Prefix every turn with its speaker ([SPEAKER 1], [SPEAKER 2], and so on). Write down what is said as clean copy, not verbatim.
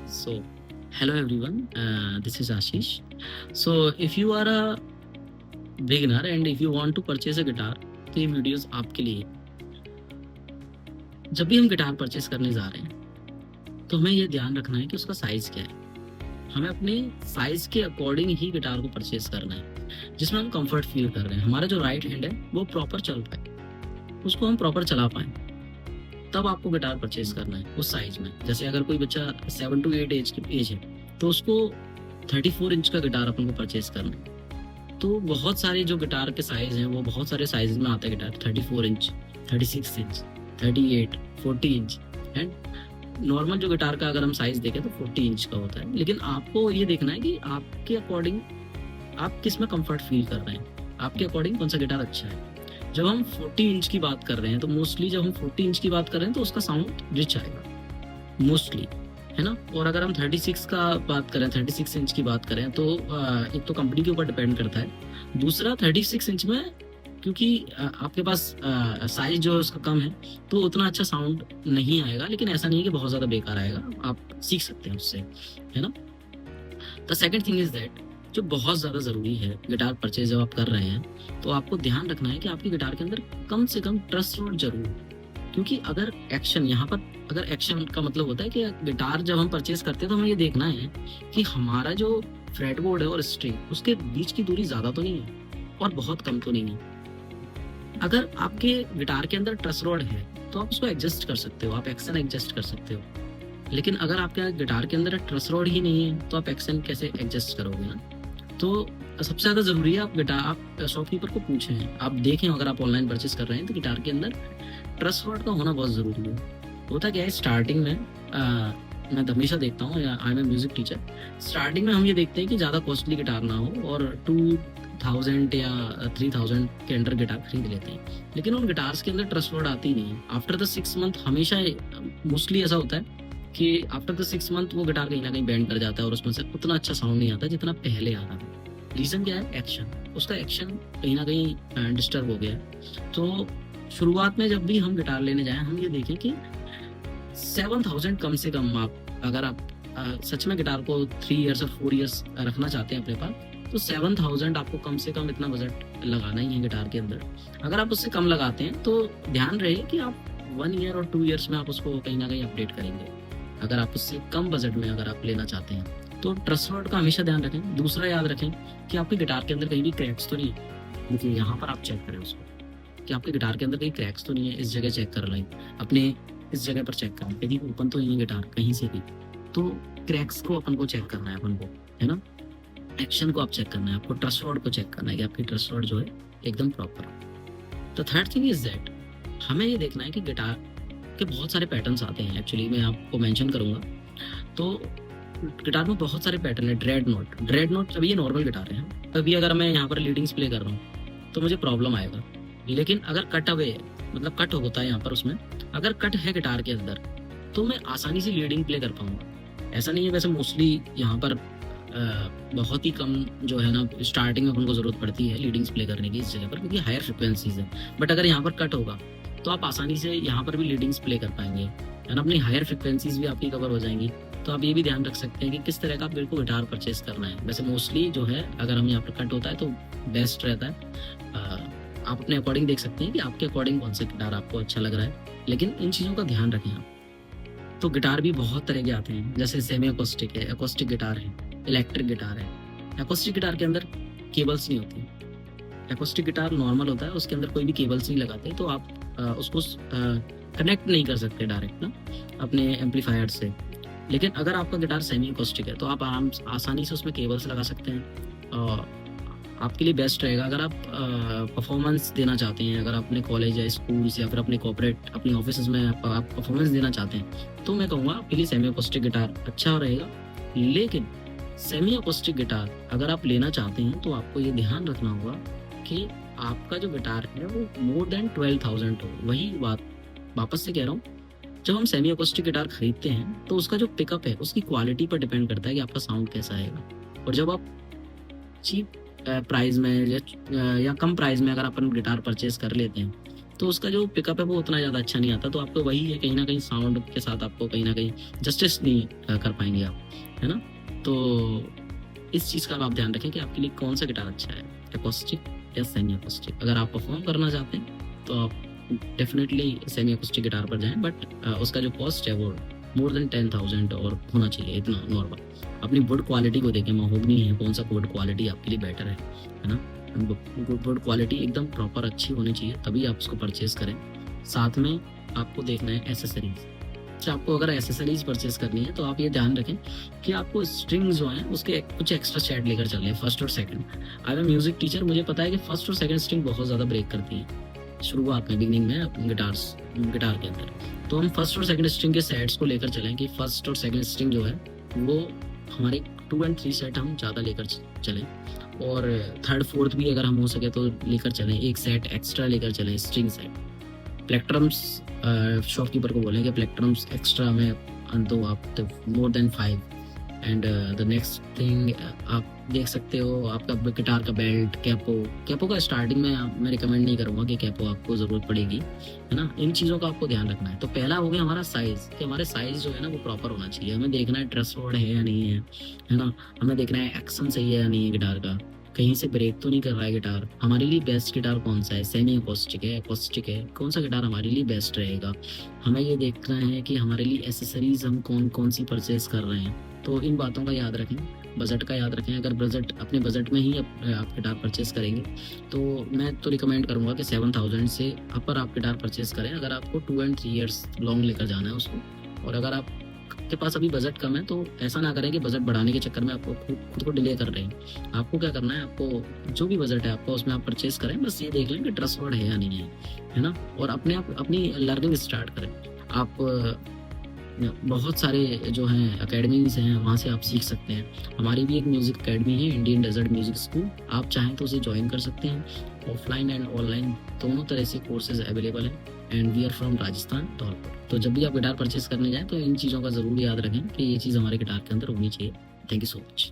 [SPEAKER 1] So, hello everyone, this is Ashish. So, if you are a beginner and if you want to purchase a guitar, तो ये videos आपके लिए है। जब भी हम गिटार परचेस करने जा रहे हैं, तो हमें ये ध्यान रखना है कि उसका साइज़ क्या है। हमें अपने साइज़ के अकॉर्डिंग ही गिटार को परचेस करना है, जिसमें हम कंफर्ट फील कर रहे हैं। हमारा जो राइट हैंड है, वो प्रॉपर चल पाए, उसको हम प्रॉपर चला पाएँ। तब आपको गिटार परचेस करना है उस साइज़ में। जैसे अगर कोई बच्चा 7 टू 8 एज है, तो उसको 34 इंच का गिटार अपन को परचेस करना है। तो बहुत सारे जो गिटार के साइज़ हैं, वो बहुत सारे साइज़ में आते हैं guitar. 34 inch, 36 inch, 38, 40 inch and normal जो गिटार का अगर हम साइज़ देखें तो 40 इंच का होता है। लेकिन आपको ये देखना है कि आपके अकॉर्डिंग आप किस में कंफर्ट फील कर रहे हैं, आपके अकॉर्डिंग कौन सा गिटार अच्छा है। जब हम 40 इंच की बात कर रहे हैं, तो मोस्टली जब हम 40 इंच की बात कर रहे हैं, तो उसका साउंड रिच आएगा मोस्टली, है ना? और अगर हम 36 का बात करें, 36 इंच की बात करें, तो एक तो कंपनी के ऊपर डिपेंड करता है। दूसरा 36 इंच में क्योंकि आपके पास साइज़ जो है उसका कम है, तो उतना अच्छा साउंड नहीं आएगा। लेकिन ऐसा नहीं है कि बहुत ज़्यादा बेकार आएगा, आप सीख सकते हैं उससे, है ना? The second thing is that जो बहुत ज़्यादा ज़रूरी है गिटार परचेज़ जब आप कर रहे हैं, तो आपको ध्यान रखना है कि आपकी गिटार के अंदर कम से कम ट्रस्ट रोड ज़रूर हो। क्योंकि अगर एक्शन यहाँ पर अगर एक्शन का मतलब होता है कि गिटार जब हम परचेज़ करते हैं, तो हमें ये देखना है कि हमारा जो फ्रेटबोर्ड है और स्ट्रिंग, उसके बीच की दूरी ज़्यादा तो नहीं है और बहुत कम तो नहीं है। अगर आपके गिटार के अंदर ट्रस रॉड है, तो आप उसको एडजस्ट कर सकते हो, आप एक्शन एडजस्ट कर सकते हो। लेकिन अगर आपके गिटार के अंदर ट्रस रॉड ही नहीं है, तो आप एक्शन कैसे एडजस्ट करोगे ना? तो सबसे ज़्यादा ज़रूरी है आप शॉपकीपर को पूछें, आप देखें। अगर आप ऑनलाइन परचेज़ कर रहे हैं, तो गिटार के अंदर ट्रस रॉड का होना बहुत ज़रूरी है। होता क्या है स्टार्टिंग में मैं तो हमेशा देखता हूँ, या I am a music teacher, starting में हम ये देखते हैं कि ज़्यादा कॉस्टली गिटार ना हो और 2000 या 3000 के अंडर गिटार खरीद लेते हैं। लेकिन उन गिटार्स के अंदर ट्रस्ट वर्ड आती नहीं है। आफ्टर द 6 मंथ हमेशा मोस्टली ऐसा होता है कि आफ्टर द 6 मंथ वो गिटार कहीं न कहीं बैंड कर जाता है और उसमें से उतना अच्छा साउंड नहीं आता जितना पहले आ रहा था। रीज़न क्या है? एक्शन। उसका एक्शन कहीं न कहीं डिस्टर्ब हो गया है। तो शुरुआत में जब भी हम गिटार लेने जाएँ, हम ये देखें कि 7000 कम से कम अगर आप सच में गिटार को 3 इयर्स और 4 इयर्स रखना चाहते हैं अपने पास, तो 7000 आपको कम से कम इतना बजट लगाना ही है गिटार के अंदर। अगर आप उससे कम लगाते हैं, तो ध्यान रहे कि आप 1 ईयर और 2 इयर्स में आप उसको कहीं न कहीं अपडेट करेंगे। अगर आप उससे कम बजट में अगर आप लेना चाहते हैं, तो ट्रस्ट वर्ड का हमेशा ध्यान रखें। दूसरा याद रखें कि आपके गिटार के अंदर कहीं भी क्रैक्स तो नहीं है। देखिए यहाँ पर आप चेक करें उसको कि आपके गिटार के अंदर कहीं क्रैक्स तो नहीं है। इस जगह चेक कर लें, अपने इस जगह पर चेक करें, कहीं ओपन तो नहीं है गिटार कहीं से भी। तो क्रैक्स को अपन को चेक करना है अपन को, है ना? एक्शन को आप चेक करना है, आपको ट्रस्ट रॉड को चेक करना है कि आपकी ट्रस्ट रॉड जो है एकदम प्रॉपर हो। The third thing is that हमें ये देखना है कि गिटार के बहुत सारे पैटर्न्स आते हैं। एक्चुअली मैं आपको मेंशन करूंगा। तो गिटार में बहुत सारे पैटर्न है। ड्रेड नोट अभी ये नॉर्मल गिटार है। अभी अगर मैं यहाँ पर लीडिंग्स प्ले कर रहा हूँ, तो मुझे प्रॉब्लम आएगा। लेकिन अगर कट अवे है, मतलब कट होता है यहाँ पर, उसमें अगर कट है गिटार के अंदर, तो मैं आसानी से लीडिंग प्ले कर पाऊंगा। ऐसा नहीं है, वैसे मोस्टली यहाँ पर बहुत ही कम जो है ना, स्टार्टिंग में उनको ज़रूरत पड़ती है लीडिंग्स प्ले करने की इस जगह पर, क्योंकि हायर फ्रिक्वेंसीज है। बट अगर यहाँ पर कट होगा, तो आप आसानी से यहाँ पर भी लीडिंग्स प्ले कर पाएंगे, है ना? अपनी हायर फ्रिक्वेंसीज भी आपकी कवर हो जाएंगी। तो आप ये भी ध्यान रख सकते हैं कि किस तरह का आप बिल्कुल गिटार परचेस करना है। वैसे मोस्टली जो है, अगर हम यहाँ पर कट होता है तो बेस्ट रहता है। आप अपने अकॉर्डिंग देख सकते हैं कि आपके अकॉर्डिंग कौन सा गिटार आपको अच्छा लग रहा है। लेकिन इन चीज़ों का ध्यान रखें आप। तो गिटार भी बहुत तरह के आते हैं, जैसे सेमी अकोस्टिक है, अकोस्टिक गिटार है, इलेक्ट्रिक गिटार है। अकोस्टिक गिटार के अंदर केबल्स नहीं होती। अकोस्टिक गिटार नॉर्मल होता है, उसके अंदर कोई भी केबल्स नहीं लगाते, तो आप उसको कनेक्ट नहीं कर सकते डायरेक्ट ना अपने एम्पलीफायर से। लेकिन अगर आपका गिटार सेमी अकोस्टिक है, तो आप आसानी से उसमें केबल्स लगा सकते हैं। आपके लिए बेस्ट रहेगा अगर आप परफॉर्मेंस देना चाहते हैं। अगर आप अपने कॉलेज या स्कूल्स या फिर अपने कॉर्पोरेट अपनी ऑफिस में आप परफॉर्मेंस देना चाहते हैं, तो मैं कहूँगा आपके लिए सेमी अकोस्टिक गिटार अच्छा रहेगा। लेकिन सेमी अकोस्टिक गिटार अगर आप लेना चाहते हैं, तो आपको ये ध्यान रखना होगा कि आपका जो गिटार है वो मोर देन 12,000 हो। वही बात वापस से कह रहा हूँ, जब हम सेमी अकोस्टिक गिटार खरीदते हैं, तो उसका जो पिकअप है उसकी क्वालिटी पर डिपेंड करता है कि आपका साउंड कैसा आएगा। और जब आप चीप प्राइस में या कम प्राइस में अगर अपन गिटार परचेज कर लेते हैं, तो उसका जो पिकअप है वो उतना ज़्यादा अच्छा नहीं आता। तो आपको वही है, कहीं न कहीं साउंड के साथ आपको कहीं न कहीं जस्टिस नहीं कर पाएँगे आप, है ना? तो इस चीज़ का आप ध्यान रखें कि आपके लिए कौन-सा गिटार अच्छा है, एक्रोस्टिक या सेमी एक्रोस्टिक। अगर आप परफ़ॉर्म करना चाहते हैं, तो आप डेफ़िनेटली सेमी एक्रोस्टिक गिटार पर जाएँ, बट उसका जो कॉस्ट है वो मोर देन 10,000 और होना चाहिए, इतना नॉर्मल। अपनी वुड क्वालिटी को देखें, महोगनी है, कौन-सा वुड क्वालिटी आपके लिए बेटर है ना? वुड क्वालिटी एकदम प्रॉपर अच्छी होनी चाहिए, तभी आप उसको परचेज़ करें। साथ में आपको देखना है एक्सेसरीज़। अच्छा, आपको अगर एक्सेसरीज़ परचेज़ करनी है, तो आप ये ध्यान रखें कि आपको स्ट्रिंग जो हैं उसके कुछ एक्स्ट्रा सेट लेकर चलें, फर्स्ट और second. I am a music teacher, मुझे पता है कि फर्स्ट और सेकंड स्ट्रिंग बहुत ज़्यादा ब्रेक करती है शुरुआत में, बिगिनिंग में गिटार के अंदर। तो हम फर्स्ट और सेकंड स्ट्रिंग के सेट्स को लेकर चलें कि फर्स्ट और सेकंड स्ट्रिंग जो है वो हमारे 2 एंड 3 सेट हम ज़्यादा लेकर चलें, और थर्ड फोर्थ भी अगर हम हो सके तो लेकर चलें, एक सेट एक्स्ट्रा लेकर चलें स्ट्रिंग सेट। प्लेक्ट्रम्स शॉपकीपर को बोलें कि प्लेक्ट्रम्स एक्स्ट्रा में दो आप, तो more than 5। And the next thing, आप देख सकते हो आपका गिटार का बेल्ट, कैपो का स्टार्टिंग में मैं रिकमेंड नहीं करूँगा कि कैपो आपको ज़रूरत पड़ेगी, है ना? इन चीज़ों का आपको ध्यान रखना है। तो पहला हो गया हमारा साइज़, कि हमारे साइज़ जो है ना वो प्रॉपर होना चाहिए। हमें देखना है ट्रेस रोड है या नहीं है ना? हमें देखना है एक्शन सही है या नहीं है गिटार का, कहीं से ब्रेक तो नहीं कर रहा है गिटार। हमारे लिए बेस्ट गिटार कौन-सा है, सेमी एक्रोस्टिक है, एक्रोस्टिक है, कौन-सा गिटार हमारे लिए बेस्ट रहेगा। हमें ये देखना है कि हमारे लिए एक्सेसरीज़ हम कौन-कौन सी परचेज़ कर रहे हैं। तो इन बातों का याद रखें, बजट का याद रखें। अगर अपने बजट में ही आप गिटार परचेज़ करेंगे, तो मैं तो रिकमेंड करूँगा कि 7,000 से अपर आप गिटार परचेज़ करें, अगर आपको 2 एंड 3 इयर्स लॉन्ग लेकर जाना है उसको। और अगर आपके पास अभी बजट कम है, तो ऐसा ना करें कि बजट बढ़ाने के चक्कर में आपको खुद को डिले कर रहे हैं। आपको क्या करना है, आपको जो भी बजट है आपका उसमें आप परचेज़ करें, बस ये देख लें कि ट्रस्टवर्ड है या नहीं है ना? और अपनी लर्निंग स्टार्ट करें। आप बहुत सारे जो हैं अकेडमीज़ हैं, वहाँ से आप सीख सकते हैं। हमारी भी एक म्यूज़िक अकेडमी है, इंडियन डेज़र्ट म्यूज़िक स्कूल। आप चाहें तो उसे जॉइन कर सकते हैं। ऑफ़लाइन एंड ऑनलाइन दोनों तरह से कोर्सेज़ अवेलेबल हैं, and we are from Rajasthan, Dholpur. तो जब भी आप गिटार परचेज़ करने जाएँ, तो इन चीज़ों का ज़रूर याद रखें कि ये चीज़ हमारे गिटार के अंदर होनी चाहिए। Thank you so much.